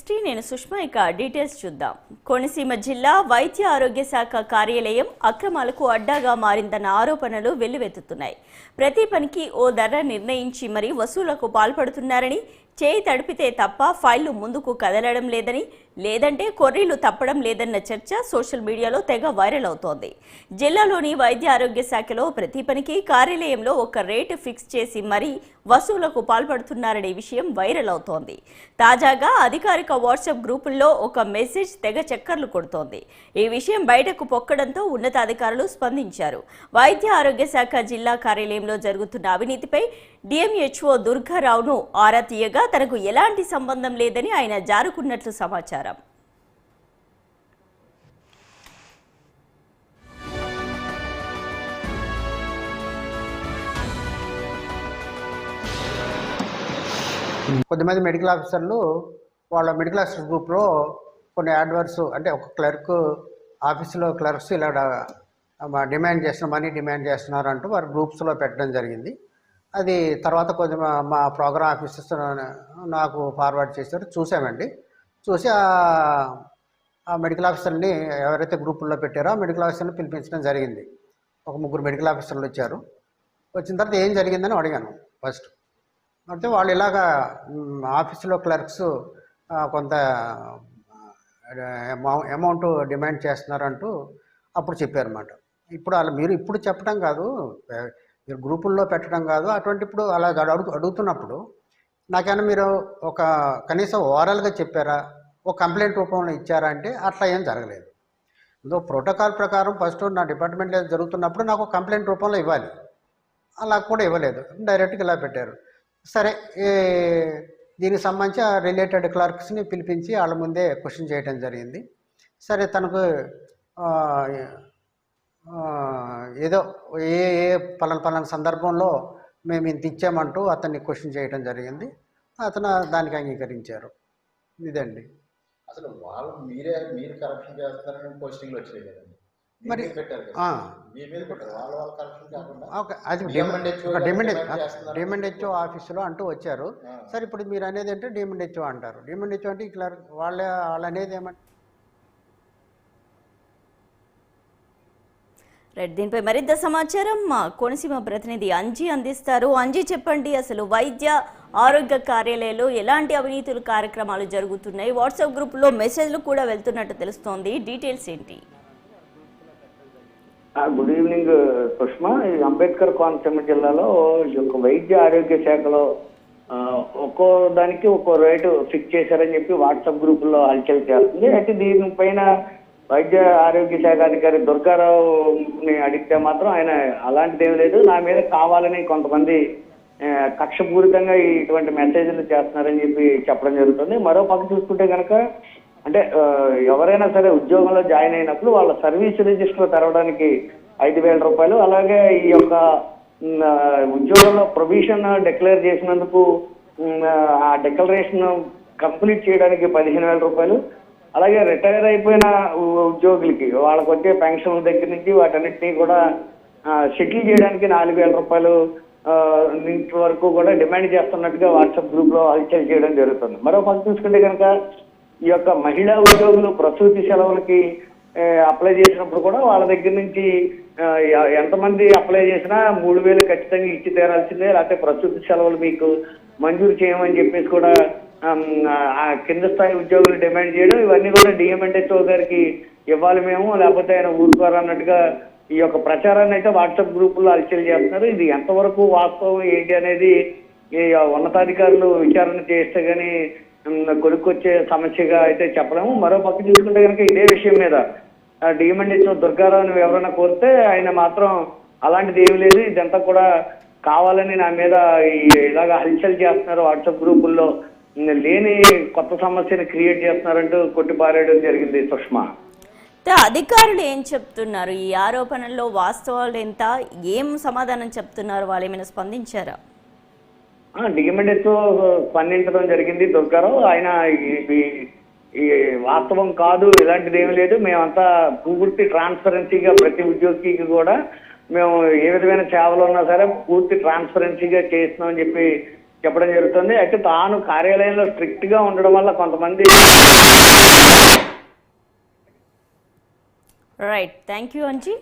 360 నేను సుష్మా. ఇక డీటెయిల్స్ చూద్దాం. కోనసీమ జిల్లా వైద్య ఆరోగ్య శాఖ కార్యాలయం అక్రమాలకు అడ్డాగా మారిందన్న ఆరోపణలు వెల్లువెత్తుతున్నాయి. ప్రతి పనికి ఓ ధర నిర్ణయించి మరీ వసూళ్లకు పాల్పడుతున్నారని, చేయి తడిపితే తప్ప ఫైళ్లు ముందుకు కదలడం లేదని, లేదంటే కొర్రీలు తప్పడం లేదన్న చర్చ సోషల్ మీడియాలో తెగ వైరల్ అవుతోంది. జిల్లాలోని వైద్య ఆరోగ్య శాఖలో ప్రతి పనికి కార్యాలయంలో ఒక రేటు ఫిక్స్ చేసి మరీ వసూళ్లకు పాల్పడుతున్నారనే విషయం వైరల్ అవుతోంది. తాజాగా అధికారిక వాట్సాప్ గ్రూపుల్లో ఒక మెసేజ్ తెగ చక్కర్లు కొడుతోంది. ఈ విషయం బయటకు పొక్కడంతో ఉన్నతాధికారులు స్పందించారు. వైద్య ఆరోగ్య శాఖ జిల్లా కార్యాలయంలో జరుగుతున్న అవినీతిపై డిఎంహెచ్ఓ దుర్గారావును ఆరా తీయగా తనకు ఎలాంటి సంబంధం లేదని ఆయన జారుకున్నట్లు సమాచారం. కొద్దిమంది మెడికల్ ఆఫీసర్లు వాళ్ళ మెడికల్ ఆఫీసర్ గ్రూప్లో కొన్ని యాడ్వర్స్ అంటే ఒక క్లర్క్ ఆఫీసులో క్లర్క్స్ ఇలా డిమాండ్ చేస్తున్న మనీ డిమాండ్ చేస్తున్నారు అంటూ వారి గ్రూప్స్లో పెట్టడం జరిగింది. అది తర్వాత కొద్ది మా ప్రోగ్రామ్ ఆఫీసర్స్ నాకు ఫార్వర్డ్ చేశారు. చూసామండి. చూసి ఆ మెడికల్ ఆఫీసర్ని ఎవరైతే గ్రూపుల్లో పెట్టారో ఆ మెడికల్ ఆఫీసర్ని పిలిపించడం జరిగింది. ఒక 3 మెడికల్ ఆఫీసర్లు వచ్చారు. వచ్చిన తర్వాత ఏం జరిగిందని అడిగాను ఫస్ట్. అంటే వాళ్ళు ఇలాగా ఆఫీసులో క్లర్క్స్ కొంత అమౌంట్ డిమాండ్ చేస్తున్నారంటూ అప్పుడు చెప్పారన్నమాట. ఇప్పుడు వాళ్ళు మీరు ఇప్పుడు చెప్పడం కాదు, మీరు గ్రూపుల్లో పెట్టడం కాదు, అటువంటి ఇప్పుడు అలా అడుగుతున్నప్పుడు నాకైనా మీరు ఒక కనీసం ఓవరాల్గా చెప్పారా, ఒక కంప్లైంట్ రూపంలో ఇచ్చారా అంటే అట్లా ఏం జరగలేదు. ఇంకో ప్రోటోకాల్ ప్రకారం ఫస్ట్ నా డిపార్ట్మెంట్లో జరుగుతున్నప్పుడు నాకు కంప్లైంట్ రూపంలో ఇవ్వాలి, అలా కూడా ఇవ్వలేదు, డైరెక్ట్గా ఇలా పెట్టారు. సరే, దీనికి సంబంధించి ఆ రిలేటెడ్ క్లర్క్స్ని పిలిపించి వాళ్ళ ముందే క్వశ్చన్ చేయడం జరిగింది. సరే, తనకు ఏదో ఏ పలానా సందర్భంలో మేము ఇంత ఇచ్చామంటూ అతన్ని క్వశ్చన్ చేయడం జరిగింది. అతను దానికి అంగీకరించారు. ఇదండి. అసలు వాళ్ళు మీరు కరప్షన్ చేస్తారని పోస్టింగ్లు వచ్చాయి కదండి, మరి అది డిఎంహెచ్ఓ ఆఫీసులో అంటూ వచ్చారు. సరే, ఇప్పుడు మీరు అనేది అంటే డిఎంహెచ్ఓ అంటారు. డిఎంహెచ్ఓ అంటే ఇక్కడ వాళ్ళు అనేది ఏమంటే రైట్. దీనిపై మరింత సమాచారం మా కోనసీమ ప్రతినిధి అంజీ అందిస్తారు. అంజీ, చెప్పండి, అసలు వైద్య ఆరోగ్య కార్యాలయంలో ఎలాంటి అవినీతులు కార్యక్రమాలు జరుగుతున్నాయి? వాట్సాప్ గ్రూపులో మెసేజ్లు కూడా వెళ్తున్నట్టు తెలుస్తోంది. డీటెయిల్స్ ఏంటి? Good evening Sushma. అంబేద్కర్ కోనసీమ జిల్లాలో ఈ యొక్క వైద్య ఆరోగ్య శాఖలో ఒక్కో దానికి ఒక్కో రేటు ఫిక్స్ చేశారని చెప్పి వాట్సాప్ గ్రూపుల్లో హల్చల్ చేస్తుంది. అయితే దీనిపైన వైద్య ఆరోగ్య శాఖ అధికారి దుర్గారావుని అడిగితే మాత్రం ఆయన అలాంటిది ఏమి లేదు, నా మీద కావాలని కొంతమంది కక్షపూరితంగా ఇటువంటి మెసేజ్లు చేస్తున్నారని చెప్పి చెప్పడం జరుగుతుంది. మరో పక్క చూసుకుంటే కనుక అంటే ఎవరైనా సరే ఉద్యోగంలో జాయిన్ అయినప్పుడు వాళ్ళ సర్వీస్ రిజిస్టర్ తెరవడానికి 5,000 రూపాయలు, అలాగే ఈ యొక్క ఉద్యోగంలో ప్రొవిజన్ డిక్లేర్ చేసినందుకు ఆ డిక్లరేషన్ కంప్లీట్ చేయడానికి 15,000 రూపాయలు, అలాగే రిటైర్ అయిపోయిన ఉద్యోగులకి వాళ్ళకి వచ్చే పెన్షన్ల దగ్గర నుంచి వాటన్నిటినీ కూడా సెటిల్ చేయడానికి 4,000 రూపాయలు ఇంటి వరకు కూడా డిమాండ్ చేస్తున్నట్టుగా వాట్సాప్ గ్రూప్లో హల్చల్ చేయడం జరుగుతుంది. మరో పక్క చూసుకుంటే కనుక ఈ యొక్క మహిళా ఉద్యోగులు ప్రసూతి సెలవులకి అప్లై చేసినప్పుడు కూడా వాళ్ళ దగ్గర నుంచి ఎంతమంది అప్లై చేసినా 3,000 ఖచ్చితంగా ఇచ్చి తీరాల్సిందే, లేకపోతే ప్రసూతి సెలవులు మీకు మంజూరు చేయమని చెప్పేసి కూడా ఆ కింద స్థాయి ఉద్యోగులు డిమాండ్ చేయడం, ఇవన్నీ కూడా డిఎంహెచ్ఓ గారికి ఇవ్వాలి మేము, లేకపోతే ఆయన ఊరుకోరు అన్నట్టుగా ఈ యొక్క ప్రచారాన్ని అయితే వాట్సాప్ గ్రూపుల్లో హల్చల్ చేస్తున్నారు. ఇది ఎంతవరకు వాస్తవం ఏంటి అనేది ఉన్నతాధికారులు విచారణ చేస్తే కానీ కొనుక్కొచ్చే సమస్యగా అయితే చెప్పలేము. మరో పక్క చూసుకుంటే కనుక ఇదే విషయం మీద డిఎంహెచ్ఓ దుర్గారావుని ఎవరైనా కోరితే ఆయన మాత్రం అలాంటిది ఏమి లేదు, ఇదంతా కూడా కావాలని నా మీద ఇలాగా హల్చల్ చేస్తున్నారు, వాట్సాప్ గ్రూపుల్లో లేని కొత్త సమస్యను క్రియేట్ చేస్తున్నారంటూ కొట్టిపారేయడం జరిగింది. సుష్మా, అధికారులు ఏం చెప్తున్నారు? ఈ ఆరోపణల్లో వాస్తవాలు ఎంత, ఏం సమాధానం చెప్తున్నారు? వాళ్ళు ఏమైనా స్పందించారా? డిఎంహెచ్ఓ స్పందించడం జరిగింది. దుర్గారావు ఆయన ఈ వాస్తవం కాదు, ఇలాంటిది ఏమి లేదు, మేమంతా పూర్తి ట్రాన్స్పరెన్సీగా ప్రతి ఉద్యోగికి కూడా మేము ఏ విధమైన సేవలు ఉన్నా సరే పూర్తి ట్రాన్స్పరెన్సీగా చేస్తున్నామని చెప్పి చెప్పడం జరుగుతుంది. అయితే తాను కార్యాలయంలో స్ట్రిక్ట్ గా ఉండడం వల్ల కొంతమంది రైట్, థ్యాంక్ యూ అంజీ.